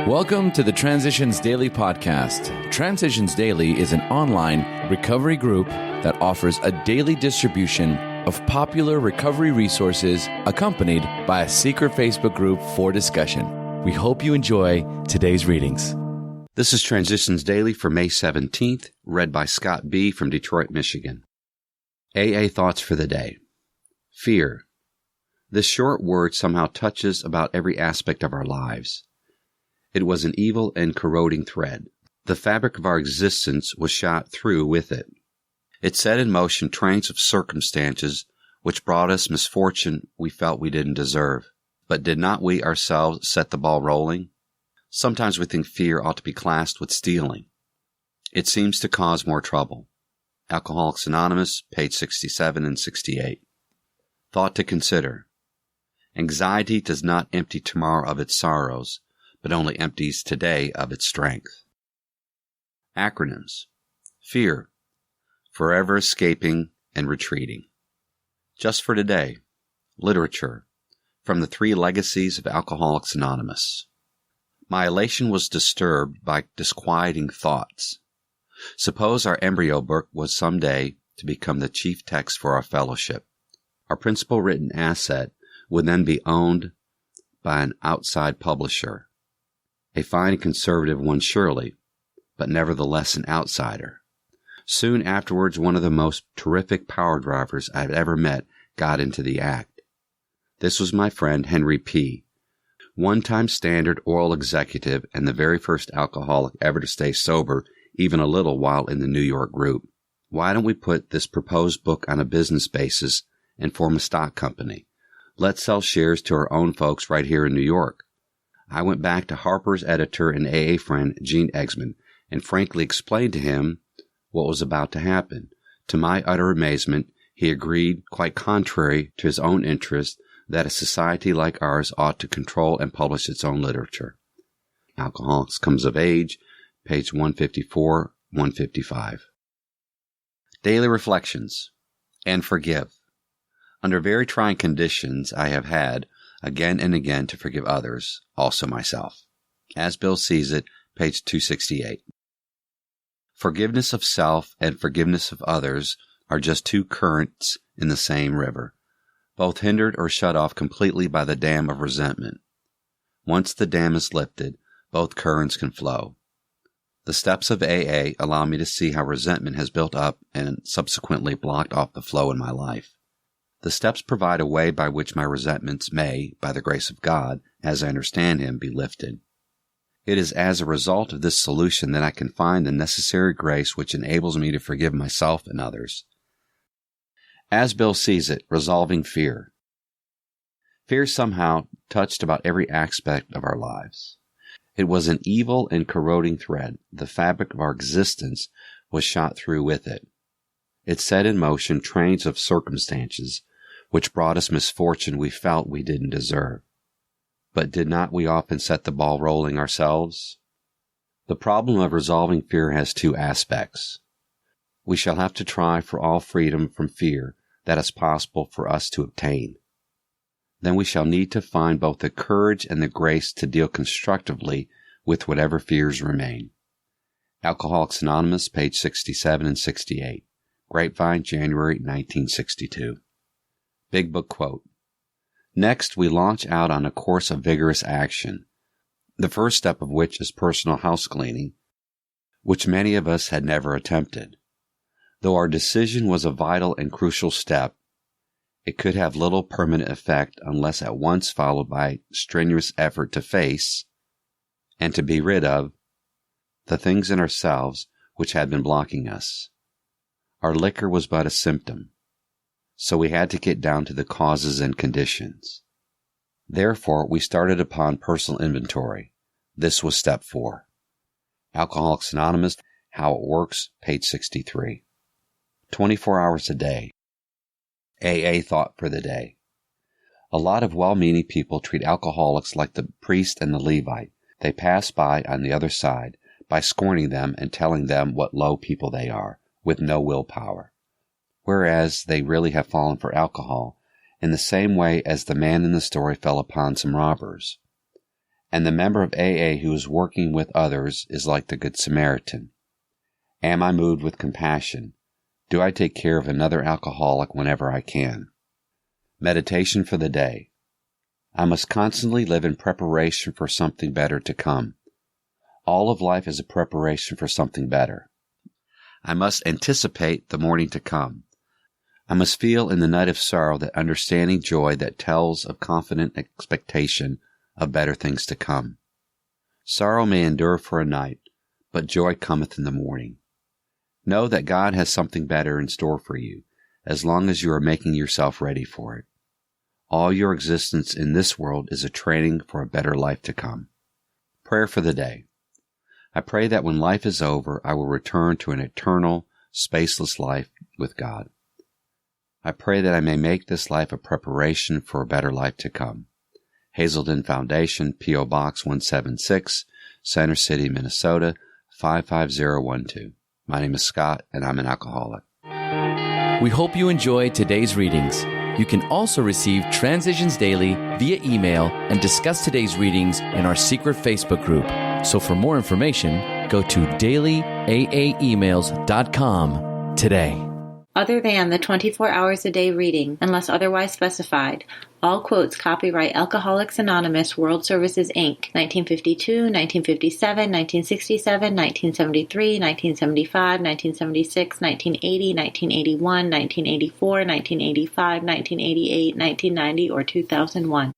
Welcome to the Transitions Daily podcast. Transitions Daily is an online recovery group that offers a daily distribution of popular recovery resources accompanied by a secret Facebook group for discussion. We hope you enjoy today's readings. This is Transitions Daily for May 17th, read by Scott B. from Detroit, Michigan. AA Thoughts for the Day. Fear. This short word somehow touches about every aspect of our lives. It was an evil and corroding thread. The fabric of our existence was shot through with it. It set in motion trains of circumstances which brought us misfortune we felt we didn't deserve. But did not we ourselves set the ball rolling? Sometimes we think fear ought to be classed with stealing. It seems to cause more trouble. Alcoholics Anonymous, page 67 and 68. Thought to consider. Anxiety does not empty tomorrow of its sorrows, but only empties today of its strength. Acronyms. Fear. Forever escaping and retreating. Just for today. Literature. From the Three Legacies of Alcoholics Anonymous. My elation was disturbed by disquieting thoughts. Suppose our embryo book was someday to become the chief text for our fellowship. Our principal written asset would then be owned by an outside publisher. A fine conservative one surely, but nevertheless an outsider. Soon afterwards, one of the most terrific power drivers I had ever met got into the act. This was my friend Henry P., one-time Standard Oil executive and the very first alcoholic ever to stay sober even a little while in the New York group. Why don't we put this proposed book on a business basis and form a stock company? Let's sell shares to our own folks right here in New York. I went back to Harper's editor and AA friend Gene Exman and frankly explained to him what was about to happen. To my utter amazement, he agreed, quite contrary to his own interest, that a society like ours ought to control and publish its own literature. Alcoholics Comes of Age, page 154, 155. Daily Reflections. And forgive. Under very trying conditions, I have had, again and again, to forgive others, also myself. As Bill sees it, page 268. Forgiveness of self and forgiveness of others are just two currents in the same river, both hindered or shut off completely by the dam of resentment. Once the dam is lifted, both currents can flow. The steps of AA allow me to see how resentment has built up and subsequently blocked off the flow in my life. The steps provide a way by which my resentments may, by the grace of God, as I understand Him, be lifted. It is as a result of this solution that I can find the necessary grace which enables me to forgive myself and others. As Bill sees it, resolving fear. Fear somehow touched about every aspect of our lives. It was an evil and corroding thread. The fabric of our existence was shot through with it. It set in motion trains of circumstances which brought us misfortune we felt we didn't deserve. But did not we often set the ball rolling ourselves? The problem of resolving fear has two aspects. We shall have to try for all freedom from fear that is possible for us to obtain. Then we shall need to find both the courage and the grace to deal constructively with whatever fears remain. Alcoholics Anonymous, page 67 and 68. Grapevine, January 1962. Big Book Quote. Next, we launch out on a course of vigorous action, the first step of which is personal house cleaning, which many of us had never attempted. Though our decision was a vital and crucial step, it could have little permanent effect unless at once followed by strenuous effort to face and to be rid of the things in ourselves which had been blocking us. Our liquor was but a symptom, so we had to get down to the causes and conditions. Therefore, we started upon personal inventory. This was step 4. Alcoholics Anonymous, How It Works, page 63. 24 hours a day. AA Thought for the Day. A lot of well-meaning people treat alcoholics like the priest and the Levite. They pass by on the other side by scorning them and telling them what low people they are, with no willpower. Whereas they really have fallen for alcohol in the same way as the man in the story fell upon some robbers. And the member of AA who is working with others is like the Good Samaritan. Am I moved with compassion? Do I take care of another alcoholic whenever I can? Meditation for the day. I must constantly live in preparation for something better to come. All of life is a preparation for something better. I must anticipate the morning to come. I must feel in the night of sorrow that understanding joy that tells of confident expectation of better things to come. Sorrow may endure for a night, but joy cometh in the morning. Know that God has something better in store for you, as long as you are making yourself ready for it. All your existence in this world is a training for a better life to come. Prayer for the day. I pray that when life is over, I will return to an eternal, spaceless life with God. I pray that I may make this life a preparation for a better life to come. Hazelden Foundation, P.O. Box 176, Center City, Minnesota, 55012. My name is Scott, and I'm an alcoholic. We hope you enjoyed today's readings. You can also receive Transitions Daily via email and discuss today's readings in our secret Facebook group. So for more information, go to dailyaaemails.com today. Other than the 24 hours a day reading, unless otherwise specified, all quotes copyright Alcoholics Anonymous World Services, Inc., 1952, 1957, 1967, 1973, 1975, 1976, 1980, 1981, 1984, 1985, 1988, 1990, or 2001.